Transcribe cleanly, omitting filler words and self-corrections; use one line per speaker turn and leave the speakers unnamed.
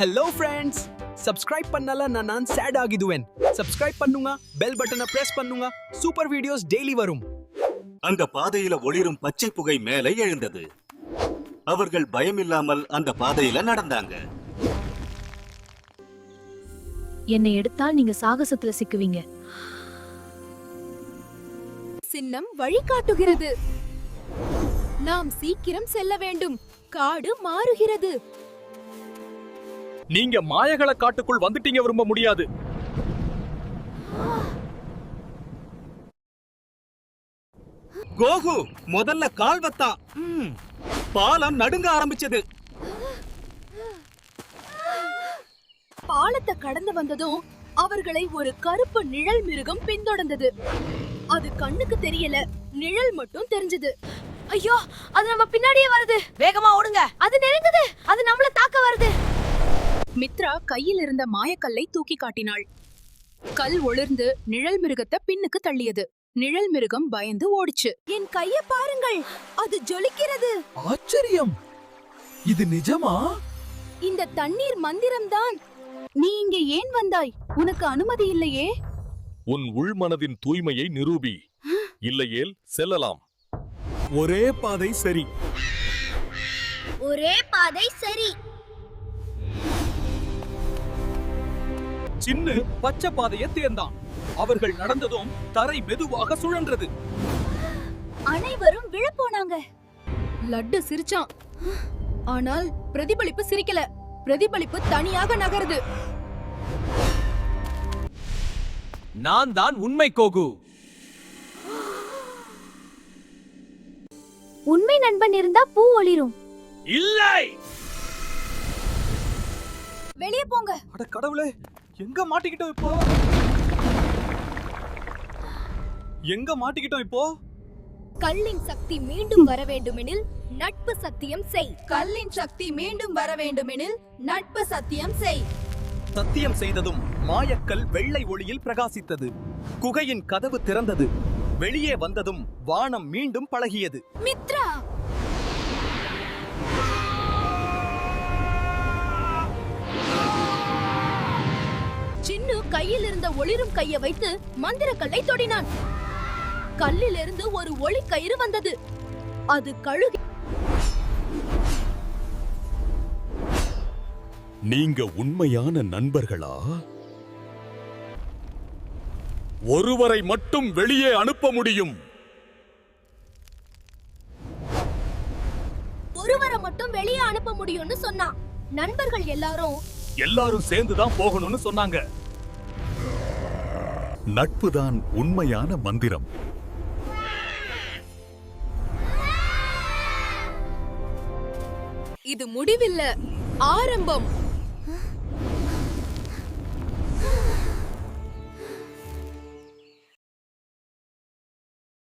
Hello friends, subscribe பண்ணல நான் chat ஆகிடுவேன். Subscribe பண்ணுங்க, பெல் பட்டனை பிரஸ் பண்ணுங்க. சூப்பர் வீடியோஸ் டெய்லி வரும்.
அந்த பாதையில ஒளிரும் பச்சை புகை மேலே எழுந்தது. அவர்கள் பயமில்லாமல் அந்த பாதையில நடந்தாங்க.
என்னை எடுத்தால் நீங்க சாகசத்துல சிக்குவீங்க.
சின்னம் வழிகாட்டுகிறது. நாம் சீக்கிரம் செல்ல வேண்டும். காடு மாறுகிறது.
நீங்க மாயகள காட்டுக்குள் வந்துட்டீங்க, விரும்ப முடியாது.
கோகு முதல்ல கால் வத்தான். பாலம் நடுங்க ஆரம்பிச்சது.
பாலத்தை கடந்து வந்ததும் அவர்களை ஒரு கருப்பு நிழல் மிருகம் பின்தொடர்ந்தது. அது கண்ணுக்கு தெரியல, நிழல் மட்டும் தெரிஞ்சது.
ஐயோ, அது நம்ம பின்னாடியே வருது. வேகமா ஓடுங்க. அது நெருங்குது. அது நம்மள தாக்க வருது.
மித்ரா கையில் இருந்த மாயக்கல்லை தூக்கி காட்டினாள். கல் ஒளிர்ந்து நிழல் மிருகத்தை பின்னுக்கு தள்ளியது. நிழல் மிருகம் பயந்து ஓடிச்சு. என் கைய பாருங்கள், அது ஜொலிக்கிறது.
ஆச்சரியம்! இது நிஜமா?
இந்த தண்ணீர் மந்திரம்தான். நீ இங்கே ஏன் வந்தாய்? உனக்கு அனுமதி இல்லையே.
உன் உள்மனதின் தூய்மையை நிரூபி, இல்லையேல் செல்லலாம்.
ஒரே பாதை சரி.
ஒரே பாதை சரி.
சின்ன பச்சை பாதையை தேர்ந்தான். அவர்கள் நடந்ததும் தரை மெதுவாக சுழன்றது.
அனைவரும் விழப்போனாங்க. லட்டு சிரிச்சான், ஆனால் பிரதிபலிப்பு சிரிக்கல. பிரதிபலிப்பு தனியாக நகருது.
நான் தான் உண்மை கோகு.
உண்மை நண்பன் இருந்தா பூ ஒளிரும்.
இல்லை.
வெளியே போங்க.
அட கடவுளே, எங்க மாட்டிக்கிட்டோம் இப்போ? எங்க மாட்டிக்கிட்டோம் இப்போ?
கல்லின் சக்தி மீண்டும் வர வேண்டுமெனில் நட்பு சத்தியம் செய். கல்லின் சக்தி மீண்டும் வர வேண்டுமெனில் நட்பு சத்தியம் செய்.
சத்தியம் செய்ததும் மாயக்கல் வெள்ளை ஒளியில் பிரகாசித்தது. குகையின் கதவு திறந்தது. வெளியே வந்ததும் வானம் மீண்டும் பழகியது.
மித்ரா, சின்னு கையில் இருந்த ஒளிரும் கையை வைத்து மந்திர கல்லை தொடினான். கல்லிலிருந்து ஒரு ஒளி கயிறு வந்தது. அது கழுகி.
நீங்க உண்மையான நண்பர்களா? ஒருவரை மட்டும் வெளியே அனுப்ப முடியும்.
ஒருவரை மட்டும் வெளியே அனுப்ப முடியும்னு சொன்னான். நண்பர்கள்
எல்லாரும் சேர்ந்துதான் போகணும்னு சொன்னாங்க. நட்புதான் உண்மையான மந்திரம்.
இது முடிவில்ல, ஆரம்பம்.